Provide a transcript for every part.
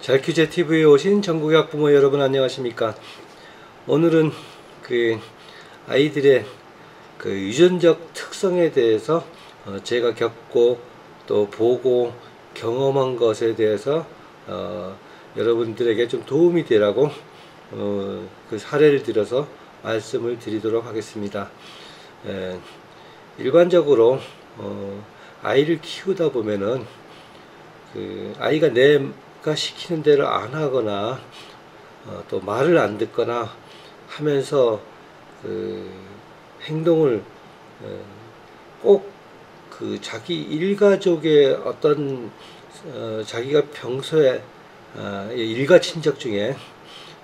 잘큐제 TV에 오신 전국의 학부모 여러분 안녕하십니까? 오늘은 아이들의 유전적 특성에 대해서 제가 겪고 또 보고 경험한 것에 대해서 여러분들에게 좀 도움이 되라고 그 사례를 들어서 말씀을 드리도록 하겠습니다. 일반적으로 아이를 키우다 보면은 아이가 내가 시키는 대로 안 하거나 또 말을 안 듣거나 하면서 행동을 꼭 자기 일가족의 어떤 자기가 평소에 일가 친척 중에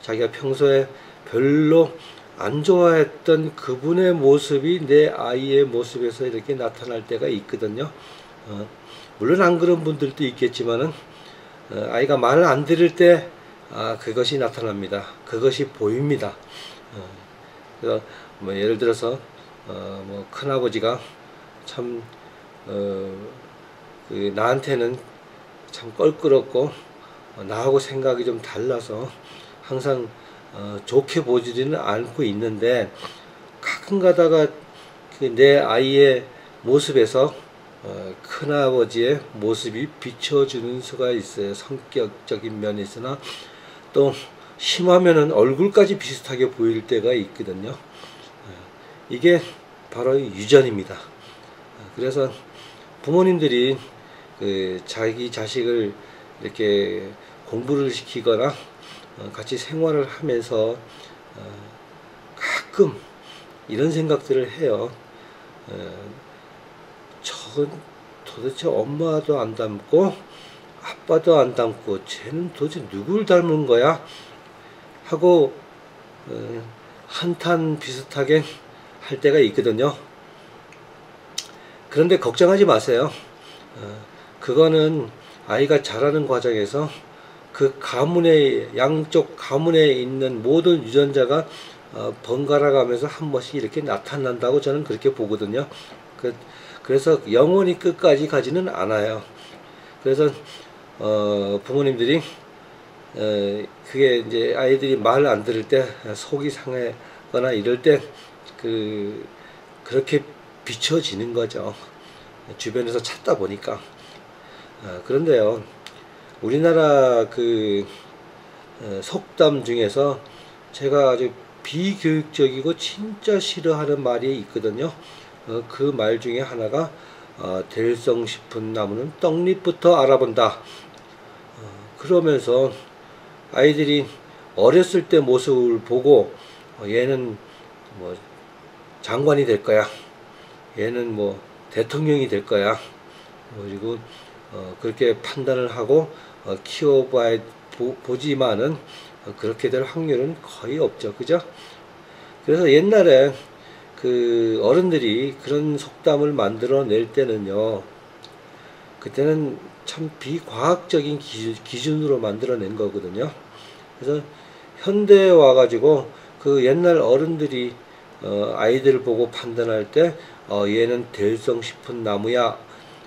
자기가 평소에 별로 안 좋아했던 그분의 모습이 내 아이의 모습에서 이렇게 나타날 때가 있거든요. 물론 안 그런 분들도 있겠지만은 아이가 말을 안 들을 때 그것이 나타납니다. 그것이 보입니다. 그래서 예를 들어서 큰아버지가 참 나한테는 참 껄끄럽고 나하고 생각이 좀 달라서 항상 좋게 보지는 않고 있는데 가끔 가다가 내 아이의 모습에서 큰아버지의 모습이 비춰주는 수가 있어요. 성격적인 면이 있으나 또 심하면은 얼굴까지 비슷하게 보일 때가 있거든요. 이게 바로 유전입니다. 그래서 부모님들이 자기 자식을 이렇게 공부를 시키거나 같이 생활을 하면서 가끔 이런 생각들을 해요. 저건 도대체 엄마도 안 닮고 아빠도 안 닮고 쟤는 도대체 누굴 닮은 거야? 하고 한탄 비슷하게 할 때가 있거든요. 그런데 걱정하지 마세요. 그거는 아이가 자라는 과정에서 그 가문의 양쪽 가문에 있는 모든 유전자가 번갈아 가면서 한 번씩 이렇게 나타난다고 저는 그렇게 보거든요. 그래서 영원히 끝까지 가지는 않아요. 그래서 부모님들이 그게 이제 아이들이 말 안 들을 때 속이 상하거나 이럴 때 그렇게 비춰지는 거죠. 주변에서 찾다 보니까. 그런데요, 우리나라 속담 중에서 제가 아주 비교육적이고 진짜 싫어하는 말이 있거든요. 그 말 중에 하나가 될성 싶은 나무는 떡잎부터 알아본다. 그러면서 아이들이 어렸을 때 모습을 보고 얘는 뭐 장관이 될 거야, 얘는 뭐 대통령이 될 거야, 그리고 그렇게 판단을 하고 키워봐야 보지만은 그렇게 될 확률은 거의 없죠. 그죠? 그래서 옛날에 어른들이 그런 속담을 만들어낼 때는요, 그때는 참 비과학적인 기준으로 만들어낸 거거든요. 그래서 현대에 와가지고 옛날 어른들이 아이들을 보고 판단할 때 얘는 될성 싶은 나무야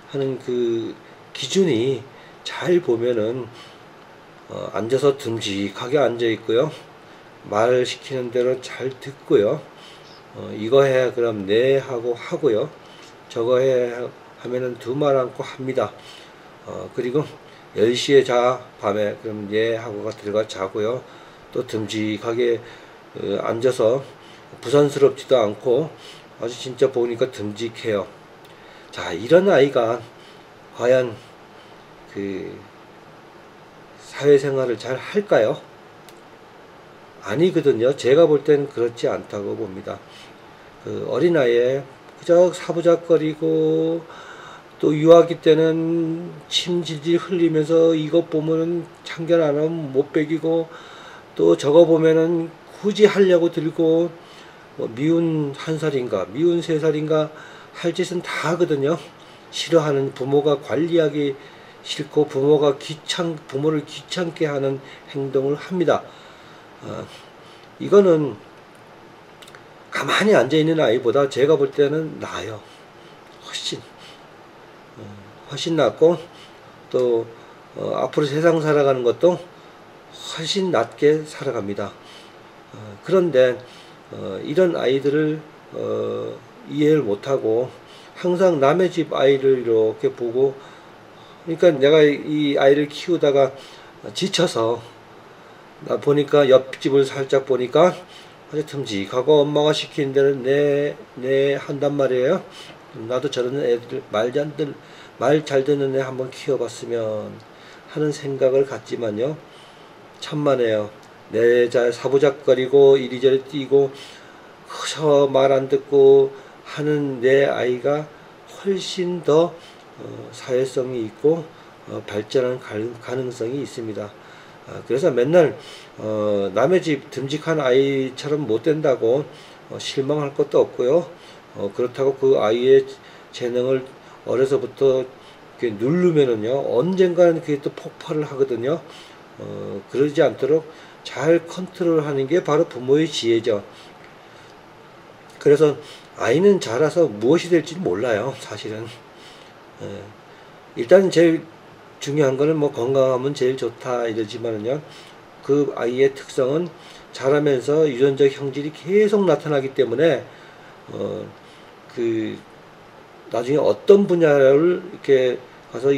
하는 그 기준이 잘 보면은 앉아서 듬직하게 앉아 있고요, 말 시키는 대로 잘 듣고요, 이거 해 그럼 네 하고 하고요, 저거 해 하면은 두 말 않고 합니다. 그리고 10시에 자 밤에 그럼 예 하고가 들어가 자고요, 또 듬직하게 앉아서 부산스럽지도 않고 아주 진짜 보니까 듬직해요. 자, 이런 아이가 과연 사회생활을 잘 할까요? 아니거든요. 제가 볼 땐 그렇지 않다고 봅니다. 어린아이에 그저 사부작거리고 또 유아기 때는 침 질질 흘리면서 이것 보면은 참견 안 하면 못 베기고 또 저거 보면은 굳이 하려고 들고 미운 1살인가 미운 3살인가 할 짓은 다 하거든요. 싫어하는 부모가 관리하기 싫고 부모를 귀찮게 하는 행동을 합니다. 이거는 가만히 앉아있는 아이보다 제가 볼 때는 나아요. 훨씬 낫고 또 앞으로 세상 살아가는 것도 훨씬 낮게 살아갑니다. 그런데 이런 아이들을 이해를 못하고 항상 남의 집 아이를 이렇게 보고, 그러니까 내가 이 아이를 키우다가 지쳐서 나 보니까 옆집을 살짝 보니까 아주 듬직하고 엄마가 시키는 대로 내 한단 말이에요. 나도 저런 애들 말 잘 듣는 애 한번 키워봤으면 하는 생각을 갖지만요, 천만에요. 내 잘 사부작거리고 이리저리 뛰고 그저 말 안 듣고 하는 내 아이가 훨씬 더 사회성이 있고 발전할 가능성이 있습니다. 그래서 맨날 남의 집 듬직한 아이처럼 못 된다고 실망할 것도 없고요. 그렇다고 그 아이의 재능을 어려서부터 이렇게 누르면은요, 언젠가는 그게 또 폭발을 하거든요. 그러지 않도록 잘 컨트롤하는 게 바로 부모의 지혜죠. 그래서 아이는 자라서 무엇이 될지 몰라요, 사실은. 일단 제일 중요한 거는 뭐 건강하면 제일 좋다 이러지만은요, 그 아이의 특성은 자라면서 유전적 형질이 계속 나타나기 때문에 그 나중에 어떤 분야를 이렇게 가서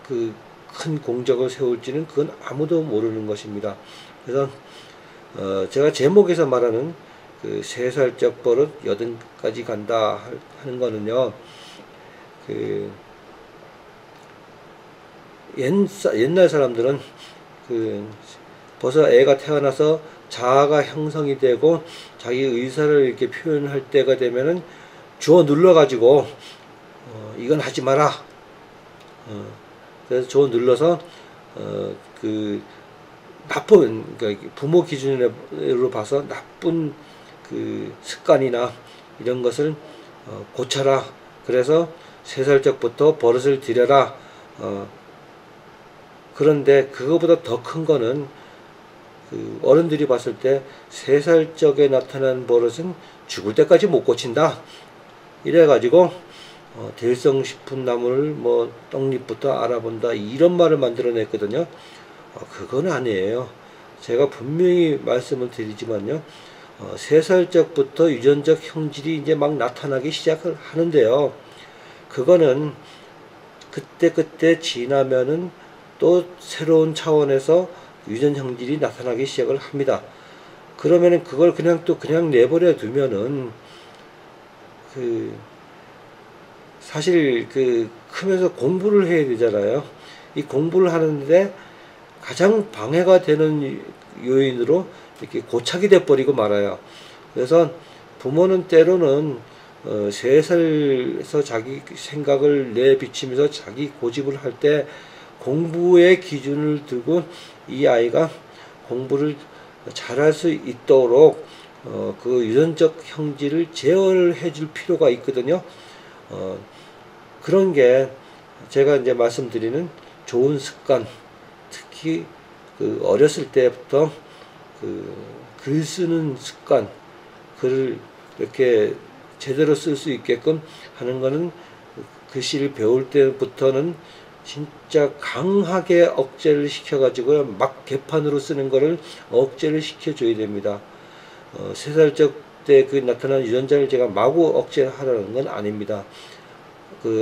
그 큰 공적을 세울지는 그건 아무도 모르는 것입니다. 그래서 제가 제목에서 말하는 그 3살적 버릇 80까지 간다 하는 거는요, 그 옛날 사람들은 그 벌써 애가 태어나서 자아가 형성이 되고 자기 의사를 이렇게 표현할 때가 되면은 주워 눌러 가지고 이건 하지 마라. 그래서 주워 눌러서 그 나쁜, 그러니까 부모 기준으로 봐서 나쁜 그 습관이나 이런 것을 고쳐라. 그래서 3살적부터 버릇을 들여라. 그런데 그거보다 더 큰 거는 그 어른들이 봤을 때 3살적에 나타난 버릇은 죽을 때까지 못 고친다. 이래가지고 대성식품나무를 뭐 떡잎부터 알아본다, 이런 말을 만들어냈거든요. 그건 아니에요. 제가 분명히 말씀을 드리지만요, 3살적부터 유전적 형질이 이제 막 나타나기 시작을 하는데요, 그거는 그때 지나면은 또 새로운 차원에서 유전 형질이 나타나기 시작을 합니다. 그러면은 그걸 그냥 내버려 두면은 사실 크면서 공부를 해야 되잖아요. 이 공부를 하는데 가장 방해가 되는 요인으로 이렇게 고착이 돼 버리고 말아요. 그래서 부모는 때로는 3살에서 자기 생각을 내비치면서 자기 고집을 할 때 공부의 기준을 두고 이 아이가 공부를 잘할 수 있도록 그 유전적 형질을 제어를 해줄 필요가 있거든요. 그런 게 제가 이제 말씀드리는 좋은 습관, 특히 그 어렸을 때부터 글 쓰는 습관, 글을 이렇게 제대로 쓸 수 있게끔 하는 거는 글씨를 배울 때부터는 진짜 강하게 억제를 시켜가지고 막 개판으로 쓰는 거를 억제를 시켜줘야 됩니다. 3살적 때 나타난 유전자를 제가 마구 억제하라는 건 아닙니다.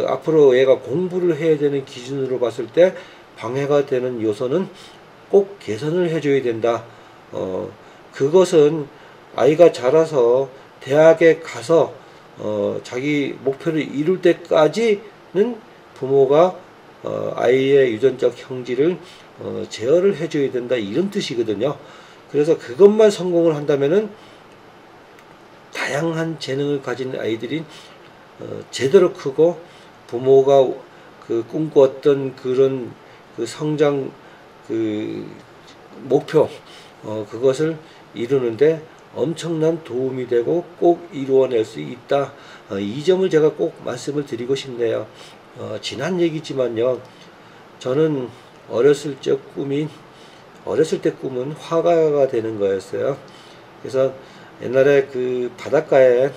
앞으로 얘가 공부를 해야 되는 기준으로 봤을 때 방해가 되는 요소는 꼭 개선을 해줘야 된다. 그것은 아이가 자라서 대학에 가서 자기 목표를 이룰 때까지는 부모가 아이의 유전적 형질을 제어를 해줘야 된다, 이런 뜻이거든요. 그래서 그것만 성공을 한다면은 다양한 재능을 가진 아이들이 제대로 크고 부모가 꿈꾸었던 그런 성장 목표, 그것을 이루는데 엄청난 도움이 되고 꼭 이루어낼 수 있다. 이 점을 제가 꼭 말씀을 드리고 싶네요. 지난 얘기지만요, 저는 어렸을 때 꿈은 화가가 되는 거였어요. 그래서 옛날에 바닷가에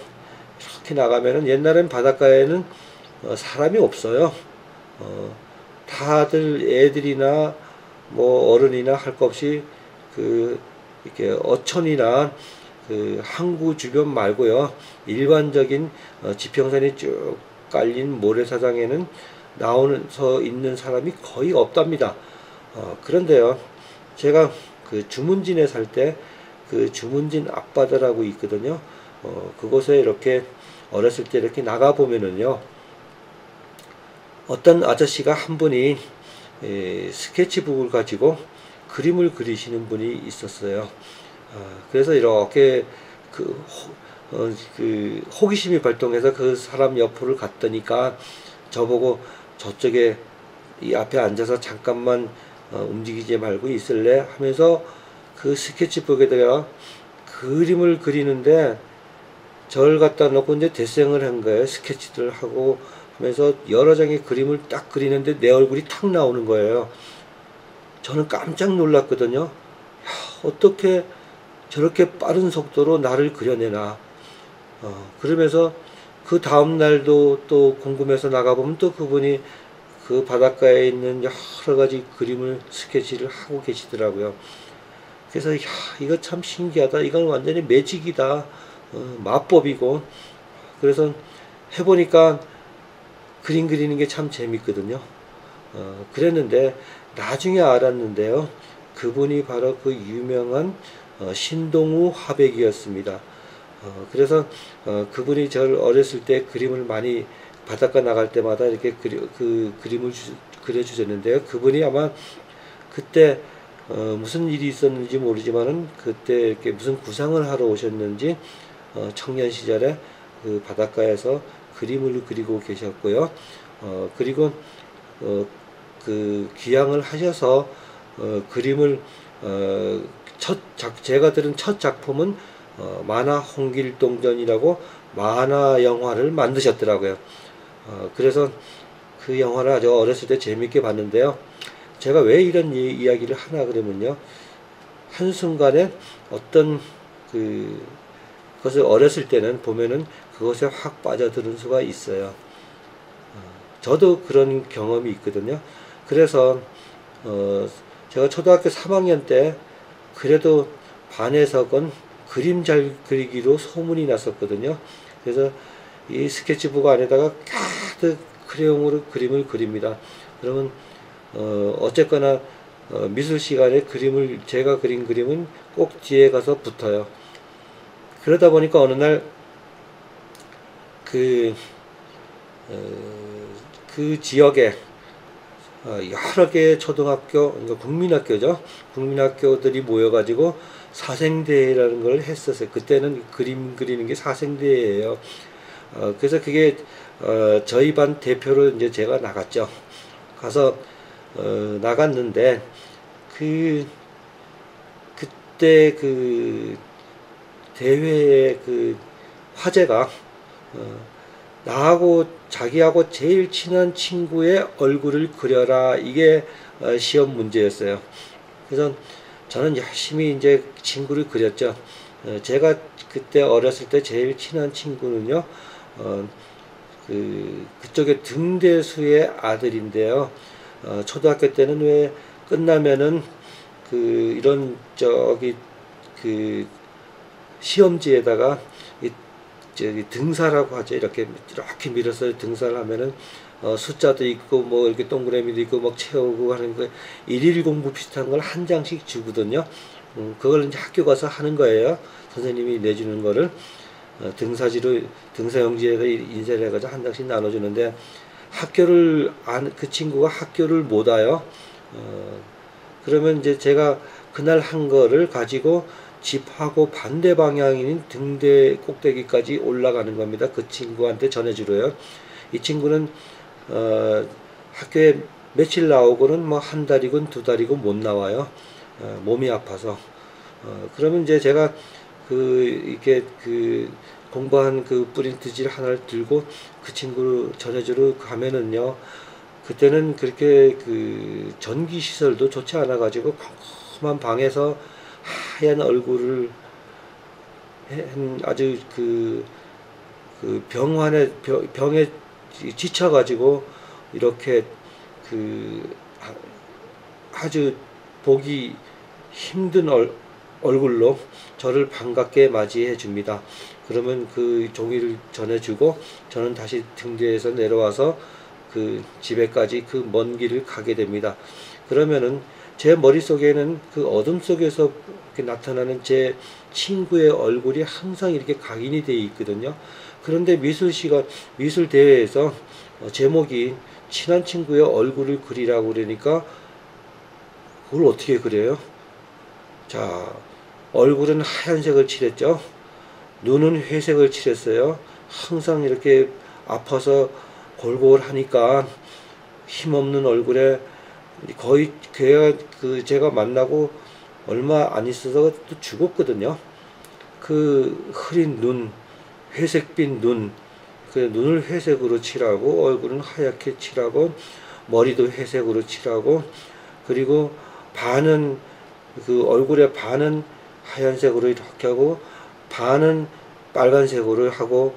이렇게 나가면은, 옛날엔 바닷가에는 사람이 없어요. 다들 애들이나 뭐 어른이나 할 것 없이 그 이렇게 어촌이나 그 항구 주변 말고요, 일반적인 지평선이 쭉 깔린 모래사장에는 나오서 있는 사람이 거의 없답니다. 그런데요, 제가 그 주문진에 살 때 그 주문진 앞바다라고 있거든요. 그곳에 이렇게 어렸을 때 이렇게 나가 보면은요, 어떤 아저씨가 한 분이 스케치북을 가지고 그림을 그리시는 분이 있었어요. 그래서 이렇게 그 호기심이 발동해서 그 사람 옆으로 갔더니까 저보고 저쪽에 이 앞에 앉아서 잠깐만 움직이지 말고 있을래 하면서 그 스케치북에다가 그림을 그리는데 저를 갖다 놓고 이제 데생을 한 거예요. 스케치를 하고 하면서 여러 장의 그림을 딱 그리는데 내 얼굴이 탁 나오는 거예요. 저는 깜짝 놀랐거든요. 야, 어떻게 저렇게 빠른 속도로 나를 그려내나. 그러면서 그 다음 날도 또 궁금해서 나가보면 또 그분이 그 바닷가에 있는 여러 가지 그림을 스케치를 하고 계시더라고요. 그래서 야, 이거 참 신기하다. 이건 완전히 매직이다. 마법이고. 그래서 해보니까 그림 그리는 게 참 재밌거든요. 그랬는데 나중에 알았는데요, 그분이 바로 그 유명한 신동우 화백이었습니다. 그래서 그분이 저를 어렸을 때 그림을 많이 바닷가 나갈 때마다 이렇게 그림을 그려주셨는데요. 그분이 아마 그때 무슨 일이 있었는지 모르지만은 그때 이렇게 무슨 구상을 하러 오셨는지 청년 시절에 그 바닷가에서 그림을 그리고 계셨고요. 그리고 그 귀향을 하셔서 그림을 제가 들은 첫 작품은 만화 홍길동전이라고 만화 영화를 만드셨더라고요. 그래서 그 영화를 아주 어렸을 때 재밌게 봤는데요. 제가 왜 이런 이야기를 하나 그러면요, 한순간에 어떤 그것을 어렸을 때는 보면은 그것에 확 빠져드는 수가 있어요. 저도 그런 경험이 있거든요. 그래서 제가 초등학교 3학년 때 그래도 반에서건 그림 잘 그리기로 소문이 났었거든요. 그래서 이 스케치북 안에다가 가득 크레용으로 그림을 그립니다. 그러면 어쨌거나 미술 시간에 제가 그린 그림은 꼭 뒤에 가서 붙어요. 그러다 보니까 어느 날 그 지역에 여러 개의 초등학교, 그러니까 국민학교죠. 국민학교들이 모여가지고 사생대회라는 걸 했었어요. 그때는 그림 그리는 게 사생대회예요. 그래서 그게 저희 반 대표로 이제 제가 나갔죠. 가서 나갔는데 그때 그 대회의 그 화제가 나하고 자기하고 제일 친한 친구의 얼굴을 그려라, 이게 시험 문제였어요. 그래서 저는 열심히 이제 친구를 그렸죠. 제가 그때 어렸을 때 제일 친한 친구는요, 그쪽에 등대수의 아들인데요. 초등학교 때는 왜 끝나면은 이런 시험지에다가 저기 등사라고 하죠. 이렇게 밀어서 등사를 하면은 숫자도 있고 뭐 이렇게 동그라미도 있고 막 채우고 하는 거, 일일 공부 비슷한 걸 한 장씩 주거든요. 그걸 이제 학교 가서 하는 거예요. 선생님이 내주는 거를 등사지로, 등사용지에다 인쇄를 해가지고 한 장씩 나눠주는데, 그 친구가 학교를 못 와요. 그러면 이제 제가 그날 한 거를 가지고 집하고 반대 방향인 등대 꼭대기까지 올라가는 겁니다. 그 친구한테 전해주러요. 이 친구는 학교에 며칠 나오고는 뭐 한 달이건 두 달이건 못 나와요. 몸이 아파서. 그러면 이제 제가 이렇게 공부한 그 프린트지를 하나를 들고 그 친구를 전해주러 가면은요, 그때는 그렇게 전기 시설도 좋지 않아 가지고 컴컴한 방에서 하얀 얼굴을 아주 병에 지쳐 가지고 이렇게 아주 보기 힘든 얼굴로 저를 반갑게 맞이해 줍니다. 그러면 그 종이를 전해주고 저는 다시 등 뒤에서 내려와서 그 집에까지 그 먼 길을 가게 됩니다. 그러면은 제 머릿속에는 그 어둠 속에서 이렇게 나타나는 제 친구의 얼굴이 항상 이렇게 각인이 되어 있거든요. 그런데 미술 대회에서 제목이 친한 친구의 얼굴을 그리라고 그러니까 그걸 어떻게 그려요? 자, 얼굴은 하얀색을 칠했죠. 눈은 회색을 칠했어요. 항상 이렇게 아파서 골골하니까 힘없는 얼굴에 거의 제가 만나고 얼마 안 있어서 또 죽었거든요. 그 흐린 눈, 회색빛 눈, 그 눈을 회색으로 칠하고 얼굴은 하얗게 칠하고 머리도 회색으로 칠하고 그리고 반은 그 얼굴의 반은 하얀색으로 이렇게 하고 반은 빨간색으로 하고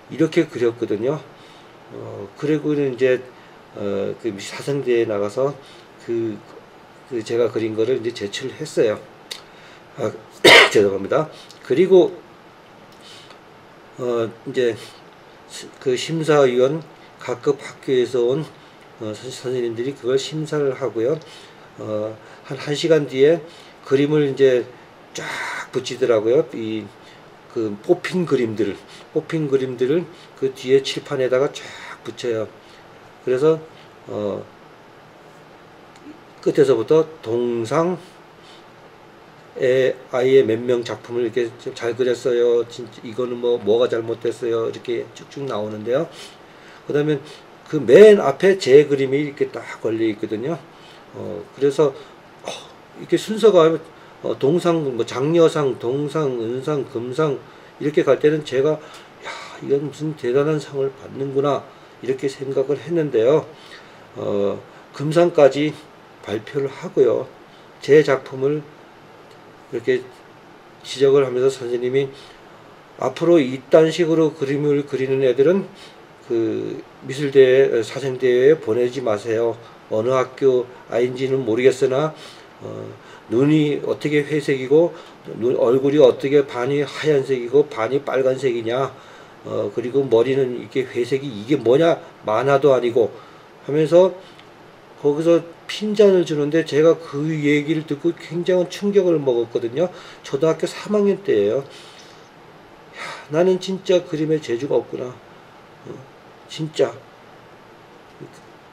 이렇게 그렸거든요. 그리고 이제 그 사생대에 나가서 그 제가 그린 거를 이제 제출했어요. 죄송합니다. 그리고 이제 그 심사위원 각급 학교에서 온 선생님들이 그걸 심사를 하고요. 한 1시간 뒤에 그림을 이제 쫙 붙이더라고요. 그 뽑힌 그림들을 그 뒤에 칠판에다가 쫙 붙여요. 그래서 끝에서부터 동상 아이의 몇 명 작품을 이렇게 잘 그렸어요. 진짜 이거는 뭐가 잘못됐어요. 이렇게 쭉쭉 나오는데요. 그 다음에 그 맨 앞에 제 그림이 이렇게 딱 걸려 있거든요. 그래서 이렇게 순서가 동상, 장려상, 동상, 은상, 금상 이렇게 갈 때는 제가 야, 이건 무슨 대단한 상을 받는구나 이렇게 생각을 했는데요. 금상까지 발표를 하고요. 제 작품을 이렇게 지적을 하면서 선생님이 앞으로 이딴 식으로 그림을 그리는 애들은 그 미술대회, 사생대회에 보내지 마세요. 어느 학교 아인지는 모르겠으나 눈이 어떻게 회색이고 얼굴이 어떻게 반이 하얀색이고 반이 빨간색이냐 그리고 머리는 이게 회색이 이게 뭐냐 만화도 아니고 하면서 거기서 핀잔을 주는데 제가 그 얘기를 듣고 굉장한 충격을 먹었거든요. 초등학교 3학년 때예요. 야, 나는 진짜 그림에 재주가 없구나. 진짜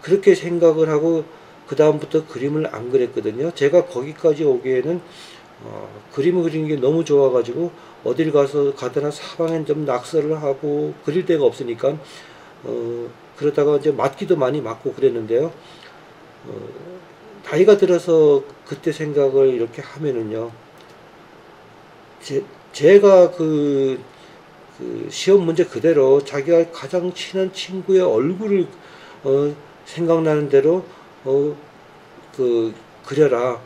그렇게 생각을 하고 그 다음부터 그림을 안 그렸거든요. 제가 거기까지 오기에는 그림을 그리는 게 너무 좋아가지고 어딜 가더나 사방엔 좀 낙서를 하고 그릴 데가 없으니까 그러다가 이제 맞기도 많이 맞고 그랬는데요. 나이가 들어서 그때 생각을 이렇게 하면은요, 제가 그 시험 문제 그대로 자기가 가장 친한 친구의 얼굴을 생각나는 대로 그려라.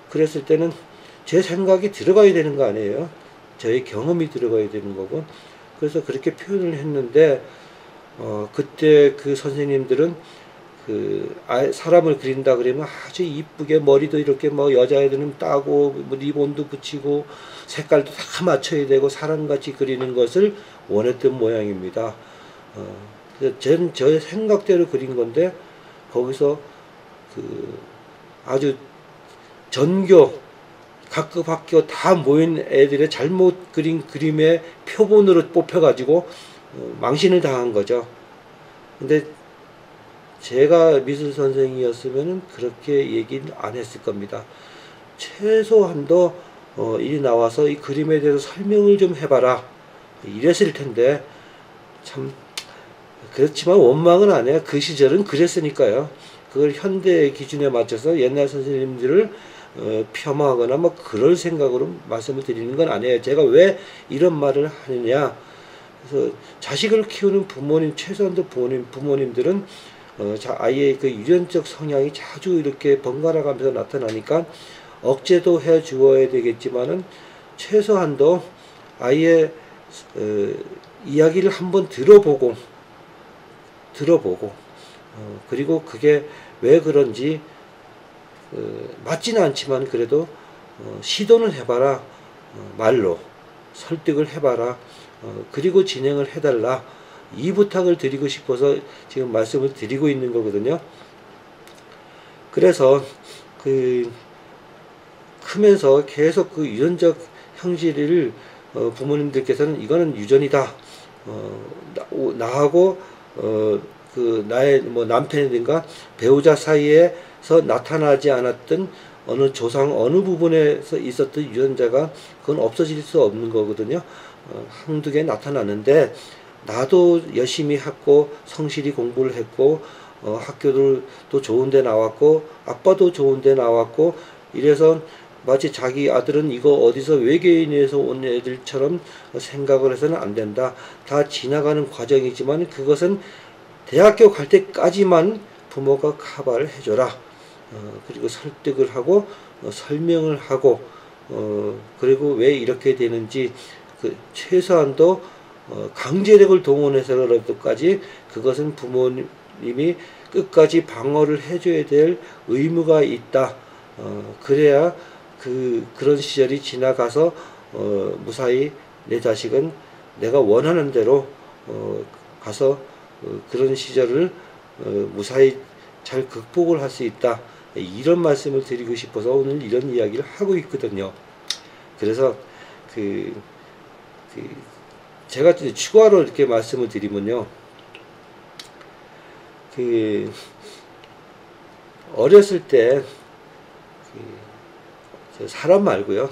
그랬을 때는 제 생각이 들어가야 되는 거 아니에요. 저의 경험이 들어가야 되는 거고. 그래서 그렇게 표현을 했는데 그때 그 선생님들은 사람을 그린다 그러면 아주 이쁘게 머리도 이렇게 여자애들은 따고 리본도 붙이고 색깔도 다 맞춰야 되고 사람같이 그리는 것을 원했던 모양입니다. 저는 저의 생각대로 그린 건데 거기서 아주 전교 각급 학교 다 모인 애들의 잘못 그린 그림의 표본으로 뽑혀가지고 망신을 당한 거죠. 근데 제가 미술 선생이었으면 그렇게 얘기는 안 했을 겁니다. 최소한도 이리 나와서 이 그림에 대해서 설명을 좀 해봐라 이랬을 텐데 참 그렇지만 원망은 안 해요. 그 시절은 그랬으니까요. 그걸 현대 기준에 맞춰서 옛날 선생님들을 폄하하거나 그럴 생각으로 말씀을 드리는 건 아니에요. 제가 왜 이런 말을 하느냐. 그래서 자식을 키우는 부모님, 최소한도 부모님들은 아이의 그 유전적 성향이 자주 이렇게 번갈아 가면서 나타나니까 억제도 해 주어야 되겠지만은 최소한도 아이의 이야기를 한번 들어보고 그리고 그게 왜 그런지 맞지는 않지만 그래도 시도는 해봐라. 말로 설득을 해봐라. 그리고 진행을 해달라. 이 부탁을 드리고 싶어서 지금 말씀을 드리고 있는 거거든요. 그래서 크면서 계속 유전적 형질을 부모님들께서는 이거는 유전이다. 나하고 나의 뭐 남편이든가 배우자 사이에서 나타나지 않았던 어느 조상 어느 부분에서 있었던 유전자가 그건 없어질 수 없는 거거든요. 한두 개 나타나는데 나도 열심히 했고 성실히 공부를 했고 학교도 또 좋은 데 나왔고 아빠도 좋은 데 나왔고 이래서 마치 자기 아들은 이거 어디서 외계인에서 온 애들처럼 생각을 해서는 안 된다. 다 지나가는 과정이지만 그것은 대학교 갈 때까지만 부모가 커버를 해줘라. 그리고 설득을 하고 설명을 하고 그리고 왜 이렇게 되는지 최소한도 강제력을 동원해서라도까지 그것은 부모님이 끝까지 방어를 해줘야 될 의무가 있다. 그래야 그런 시절이 지나가서 무사히 내 자식은 내가 원하는 대로 가서 그런 시절을 무사히 잘 극복을 할 수 있다. 이런 말씀을 드리고 싶어서 오늘 이런 이야기를 하고 있거든요. 그래서 제가 추가로 이렇게 말씀을 드리면요. 어렸을 때 사람 말고요.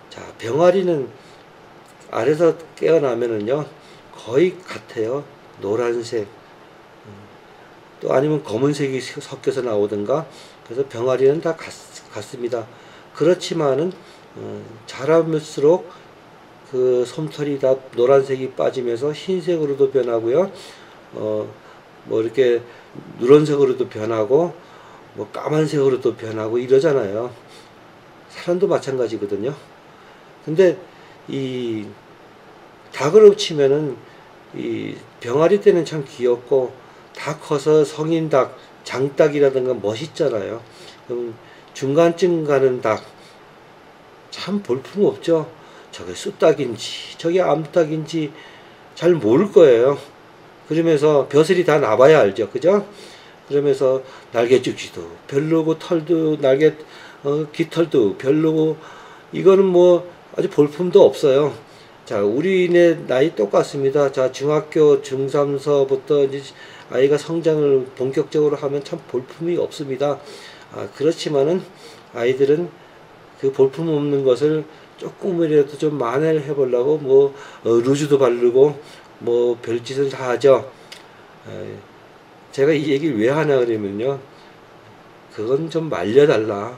자, 병아리는 알에서 깨어나면은요 거의 같아요. 노란색 또 아니면 검은색이 섞여서 나오든가. 그래서 병아리는 다 같습니다. 그렇지만은 자라면서록 그 솜털이 다 노란색이 빠지면서 흰색으로도 변하고요. 뭐 이렇게 누런색으로도 변하고 뭐 까만색으로도 변하고 이러잖아요. 사람도 마찬가지거든요. 근데 이 닭으로 치면은 이 병아리 때는 참 귀엽고 다 커서 성인 닭, 장닭이라든가 멋있잖아요. 그럼 중간쯤 가는 닭 참 볼품 없죠. 저게 쑥닭인지 저게 암탉인지 잘 모를 거예요. 그러면서 벼슬이 다 나봐야 알죠. 그죠? 그러면서 날개죽지도 별로고 털도 깃털도 별로고 이거는 뭐 아주 볼품도 없어요. 자, 우리네 나이 똑같습니다. 자, 중학교 중3서부터 이제 아이가 성장을 본격적으로 하면 참 볼품이 없습니다. 그렇지만은 아이들은 그 볼품 없는 것을 조금이라도 좀 만회를 해보려고 뭐 루즈도 바르고 뭐 별짓을 다 하죠. 제가 이 얘기를 왜 하냐 그러면요. 그건 좀 말려달라.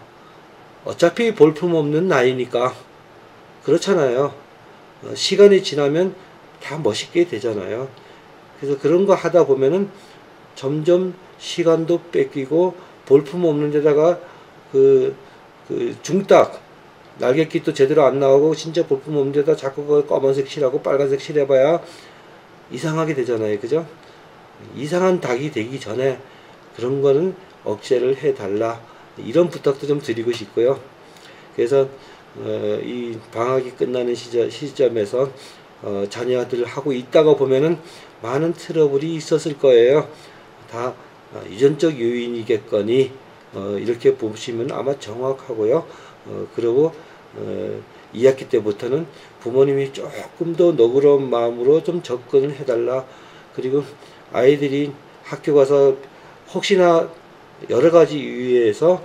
어차피 볼품 없는 나이니까. 그렇잖아요. 시간이 지나면 다 멋있게 되잖아요. 그래서 그런 거 하다 보면은 점점 시간도 뺏기고 볼품 없는 데다가 중닭 날개깃도 제대로 안 나오고 진짜 볼품 없는 데다 자꾸 검은색 칠하고 빨간색 칠해봐야 이상하게 되잖아요. 그죠? 이상한 닭이 되기 전에 그런 거는 억제를 해달라. 이런 부탁도 좀 드리고 싶고요. 그래서 이 방학이 끝나는 시점에서 자녀들을 하고 있다가 보면은 많은 트러블이 있었을 거예요. 다 유전적 요인이겠거니 이렇게 보시면 아마 정확하고요. 그리고 2학기 때부터는 부모님이 조금 더 너그러운 마음으로 좀 접근을 해달라. 그리고 아이들이 학교 가서 혹시나 여러 가지 이유에서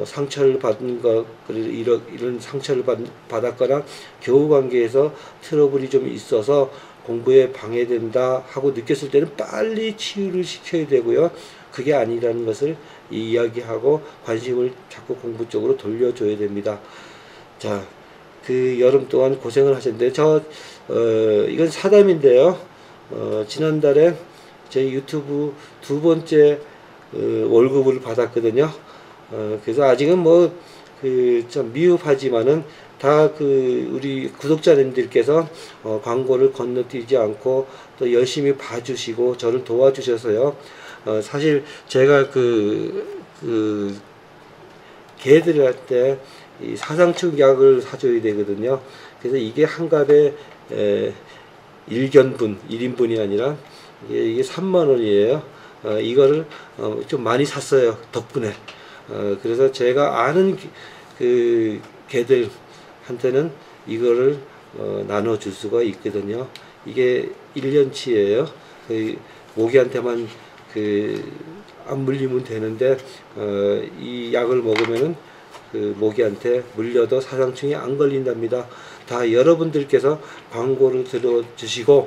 상처를 받은 것, 이런 상처를 받았거나 교우 관계에서 트러블이 좀 있어서 공부에 방해된다 하고 느꼈을 때는 빨리 치유를 시켜야 되고요. 그게 아니라는 것을 이야기하고 관심을 자꾸 공부 쪽으로 돌려줘야 됩니다. 자, 그 여름 동안 고생을 하셨는데 이건 사담인데요. 지난달에 제 유튜브 2번째 월급을 받았거든요. 그래서 아직은 뭐 좀 미흡하지만은 다 우리 구독자님들께서 광고를 건너뛰지 않고 또 열심히 봐주시고 저를 도와주셔서요. 사실 제가 개들한테 이 사상충 약을 사줘야 되거든요. 그래서 이게 한 갑에 1견분, 1인분이 아니라 이게 3만 원이에요. 이거를 좀 많이 샀어요. 덕분에. 그래서 제가 아는 그 개들한테는 이거를 나눠줄 수가 있거든요. 이게 1년치예요. 모기한테만 안 물리면 되는데 이 약을 먹으면은 모기한테 물려도 사상충이 안 걸린답니다. 다 여러분들께서 광고를 들어주시고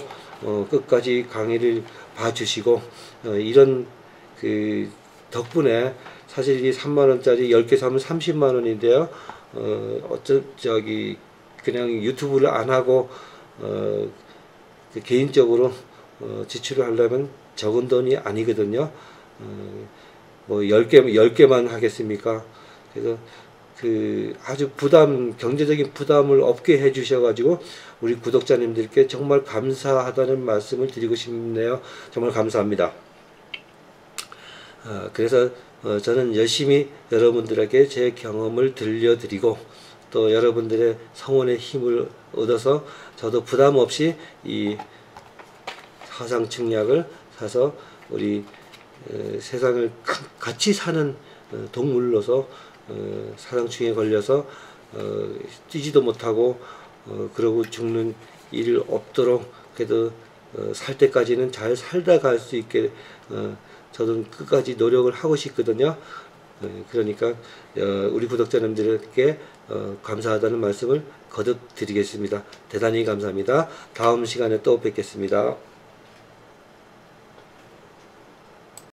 끝까지 강의를 봐주시고 이런 덕분에 사실 이 3만원짜리 10개 사면 30만원인데요. 그냥 유튜브를 안 하고 개인적으로 지출을 하려면 적은 돈이 아니거든요. 뭐 10개만 하겠습니까? 그래서 아주 경제적인 부담을 없게 해 주셔가지고 우리 구독자님들께 정말 감사하다는 말씀을 드리고 싶네요. 정말 감사합니다. 그래서 저는 열심히 여러분들에게 제 경험을 들려드리고 또 여러분들의 성원의 힘을 얻어서 저도 부담 없이 이 사상충약을 사서 우리 세상을 같이 사는 동물로서 사상충에 걸려서 뛰지도 못하고 그러고 죽는 일 없도록 그래도 살 때까지는 잘 살다 갈 수 있게 저도 끝까지 노력을 하고 싶거든요. 그러니까 우리 구독자님들께 감사하다는 말씀을 거듭 드리겠습니다. 대단히 감사합니다. 다음 시간에 또 뵙겠습니다.